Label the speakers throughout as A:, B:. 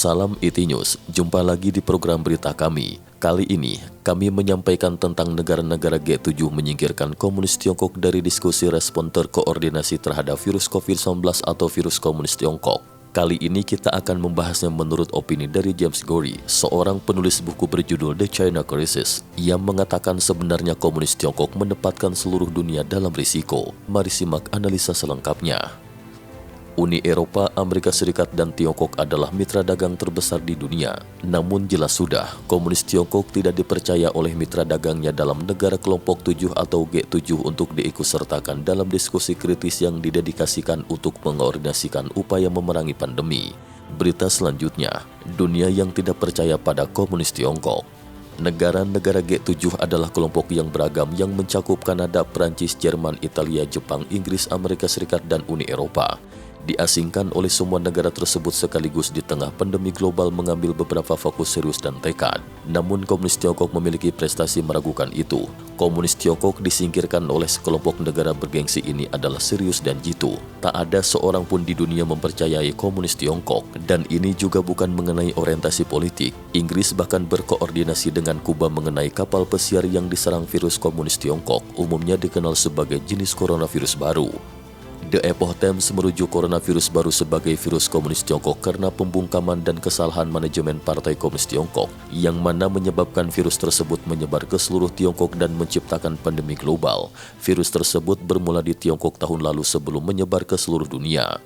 A: Salam IT News, jumpa lagi di program berita kami. Kali ini, kami menyampaikan tentang negara-negara G7 menyingkirkan komunis Tiongkok dari diskusi respon terkoordinasi terhadap virus COVID-19 atau virus komunis Tiongkok. Kali ini kita akan membahasnya menurut opini dari James Gorey, seorang penulis buku berjudul The China Crisis, yang mengatakan sebenarnya komunis Tiongkok menempatkan seluruh dunia dalam risiko. Mari simak analisa selengkapnya. Uni Eropa, Amerika Serikat, dan Tiongkok adalah mitra dagang terbesar di dunia. Namun jelas sudah, komunis Tiongkok tidak dipercaya oleh mitra dagangnya dalam negara kelompok 7 atau G7 untuk diikutsertakan dalam diskusi kritis yang didedikasikan untuk mengoordinasikan upaya memerangi pandemi. Berita selanjutnya, dunia yang tidak percaya pada komunis Tiongkok. Negara-negara G7 adalah kelompok yang beragam yang mencakup Kanada, Prancis, Jerman, Italia, Jepang, Inggris, Amerika Serikat, dan Uni Eropa. Diasingkan oleh semua negara tersebut sekaligus di tengah pandemi global mengambil beberapa fokus serius dan tekad. Namun komunis Tiongkok memiliki prestasi meragukan itu. Komunis Tiongkok disingkirkan oleh sekelompok negara bergengsi ini adalah serius dan jitu. Tak ada seorang pun di dunia mempercayai komunis Tiongkok. Dan ini juga bukan mengenai orientasi politik. Inggris bahkan berkoordinasi dengan Kuba mengenai kapal pesiar yang diserang virus komunis Tiongkok, umumnya dikenal sebagai jenis coronavirus baru. The Epoch Times merujuk coronavirus baru sebagai virus komunis Tiongkok karena pembungkaman dan kesalahan manajemen Partai Komunis Tiongkok, yang mana menyebabkan virus tersebut menyebar ke seluruh Tiongkok dan menciptakan pandemi global. Virus tersebut bermula di Tiongkok tahun lalu sebelum menyebar ke seluruh dunia.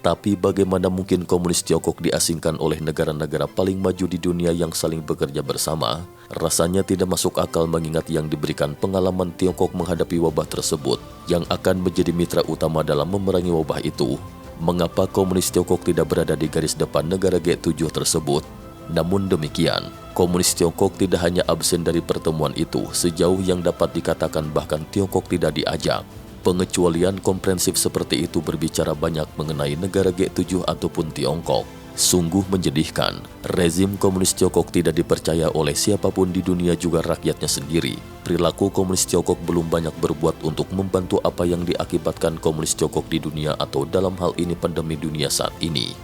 A: Tapi bagaimana mungkin komunis Tiongkok diasingkan oleh negara-negara paling maju di dunia yang saling bekerja bersama? Rasanya tidak masuk akal mengingat yang diberikan pengalaman Tiongkok menghadapi wabah tersebut, yang akan menjadi mitra utama dalam memerangi wabah itu. Mengapa komunis Tiongkok tidak berada di garis depan negara G7 tersebut? Namun demikian, komunis Tiongkok tidak hanya absen dari pertemuan itu, sejauh yang dapat dikatakan bahkan Tiongkok tidak diajak. Pengecualian komprehensif seperti itu berbicara banyak mengenai negara G7 ataupun Tiongkok. Sungguh menyedihkan, rezim komunis Tiongkok tidak dipercaya oleh siapapun di dunia, juga rakyatnya sendiri. Perilaku komunis Tiongkok belum banyak berbuat untuk membantu apa yang diakibatkan komunis Tiongkok di dunia atau dalam hal ini pandemi dunia saat ini.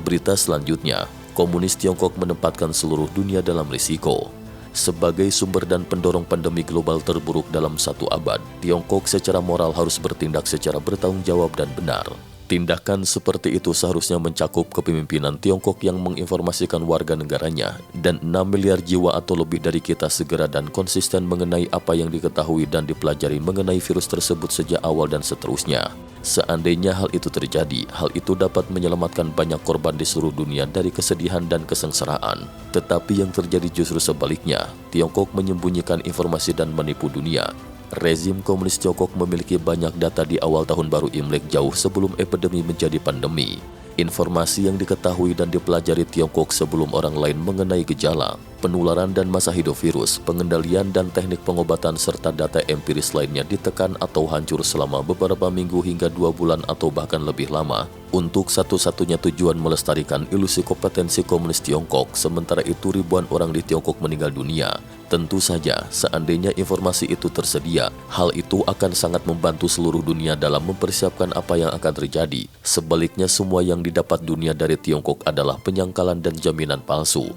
A: Berita selanjutnya, komunis Tiongkok menempatkan seluruh dunia dalam risiko. Sebagai sumber dan pendorong pandemi global terburuk dalam satu abad, Tiongkok secara moral harus bertindak secara bertanggung jawab dan benar. Tindakan seperti itu seharusnya mencakup kepemimpinan Tiongkok yang menginformasikan warga negaranya dan 6 miliar jiwa atau lebih dari kita segera dan konsisten mengenai apa yang diketahui dan dipelajari mengenai virus tersebut sejak awal dan seterusnya. Seandainya hal itu terjadi, hal itu dapat menyelamatkan banyak korban di seluruh dunia dari kesedihan dan kesengsaraan. Tetapi yang terjadi justru sebaliknya, Tiongkok menyembunyikan informasi dan menipu dunia. Rezim komunis Tiongkok memiliki banyak data di awal tahun baru Imlek jauh sebelum epidemi menjadi pandemi. Informasi yang diketahui dan dipelajari Tiongkok sebelum orang lain mengenai gejala, penularan dan masa hidup virus, pengendalian dan teknik pengobatan serta data empiris lainnya ditekan atau hancur selama beberapa minggu hingga 2 bulan atau bahkan lebih lama untuk satu-satunya tujuan melestarikan ilusi kompetensi komunis Tiongkok. Sementara itu ribuan orang di Tiongkok meninggal dunia. Tentu saja, seandainya informasi itu tersedia, hal itu akan sangat membantu seluruh dunia dalam mempersiapkan apa yang akan terjadi. Sebaliknya, semua yang didapat dunia dari Tiongkok adalah penyangkalan dan jaminan palsu.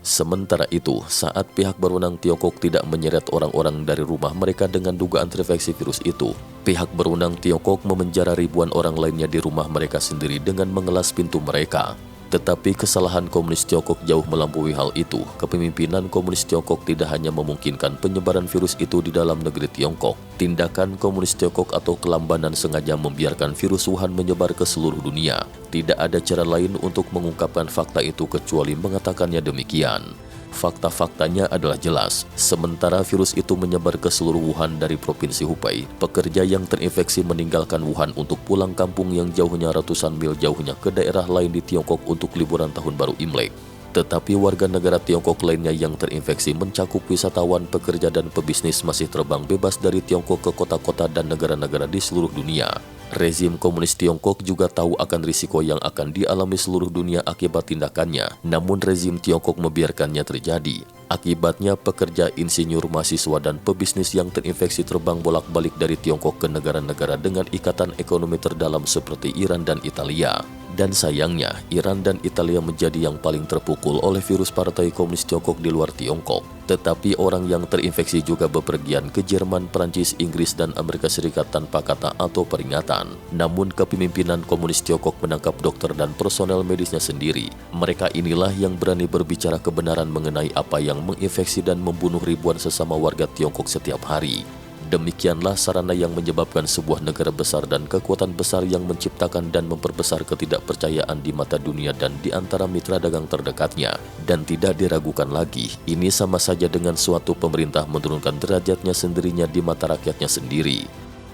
A: Sementara itu, saat pihak berwenang Tiongkok tidak menyeret orang-orang dari rumah mereka dengan dugaan terinfeksi virus itu, pihak berwenang Tiongkok memenjara ribuan orang lainnya di rumah mereka sendiri dengan mengelas pintu mereka. Tetapi kesalahan komunis Tiongkok jauh melampaui hal itu. Kepemimpinan komunis Tiongkok tidak hanya memungkinkan penyebaran virus itu di dalam negeri Tiongkok. Tindakan komunis Tiongkok atau kelambanan sengaja membiarkan virus Wuhan menyebar ke seluruh dunia. Tidak ada cara lain untuk mengungkapkan fakta itu kecuali mengatakannya demikian. Fakta-faktanya adalah jelas. Sementara virus itu menyebar ke seluruh Wuhan dari Provinsi Hubei, pekerja yang terinfeksi meninggalkan Wuhan untuk pulang kampung yang jauhnya ratusan mil jauhnya ke daerah lain di Tiongkok untuk liburan tahun baru Imlek. Tetapi warga negara Tiongkok lainnya yang terinfeksi mencakup wisatawan, pekerja, dan pebisnis masih terbang bebas dari Tiongkok ke kota-kota dan negara-negara di seluruh dunia. Rezim komunis Tiongkok juga tahu akan risiko yang akan dialami seluruh dunia akibat tindakannya, namun rezim Tiongkok membiarkannya terjadi. Akibatnya, pekerja, insinyur, mahasiswa, dan pebisnis yang terinfeksi terbang bolak-balik dari Tiongkok ke negara-negara dengan ikatan ekonomi terdalam seperti Iran dan Italia. Dan sayangnya, Iran dan Italia menjadi yang paling terpukul oleh virus Partai Komunis Tiongkok di luar Tiongkok. Tetapi orang yang terinfeksi juga bepergian ke Jerman, Prancis, Inggris, dan Amerika Serikat tanpa kata atau peringatan. Namun kepemimpinan Komunis Tiongkok menangkap dokter dan personel medisnya sendiri. Mereka inilah yang berani berbicara kebenaran mengenai apa yang menginfeksi dan membunuh ribuan sesama warga Tiongkok setiap hari. Demikianlah sarana yang menyebabkan sebuah negara besar dan kekuatan besar yang menciptakan dan memperbesar ketidakpercayaan di mata dunia dan di antara mitra dagang terdekatnya. Dan tidak diragukan lagi, ini sama saja dengan suatu pemerintah menurunkan derajatnya sendirinya di mata rakyatnya sendiri.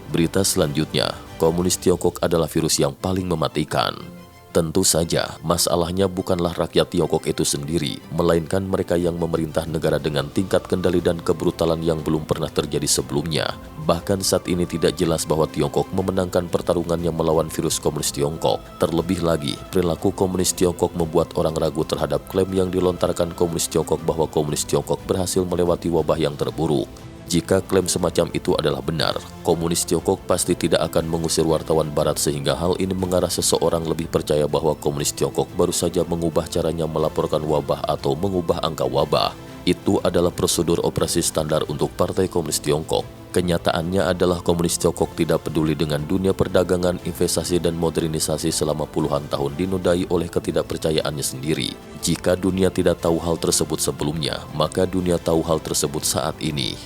A: Berita selanjutnya, Komunis Tiongkok adalah virus yang paling mematikan. Tentu saja, masalahnya bukanlah rakyat Tiongkok itu sendiri, melainkan mereka yang memerintah negara dengan tingkat kendali dan kebrutalan yang belum pernah terjadi sebelumnya. Bahkan saat ini tidak jelas bahwa Tiongkok memenangkan pertarungannya melawan virus komunis Tiongkok. Terlebih lagi, perilaku komunis Tiongkok membuat orang ragu terhadap klaim yang dilontarkan komunis Tiongkok bahwa komunis Tiongkok berhasil melewati wabah yang terburuk. Jika klaim semacam itu adalah benar, komunis Tiongkok pasti tidak akan mengusir wartawan barat sehingga hal ini mengarah seseorang lebih percaya bahwa komunis Tiongkok baru saja mengubah caranya melaporkan wabah atau mengubah angka wabah. Itu adalah prosedur operasi standar untuk Partai Komunis Tiongkok. Kenyataannya adalah komunis Tiongkok tidak peduli dengan dunia perdagangan, investasi, dan modernisasi selama puluhan tahun dinodai oleh ketidakpercayaannya sendiri. Jika dunia tidak tahu hal tersebut sebelumnya, maka dunia tahu hal tersebut saat ini.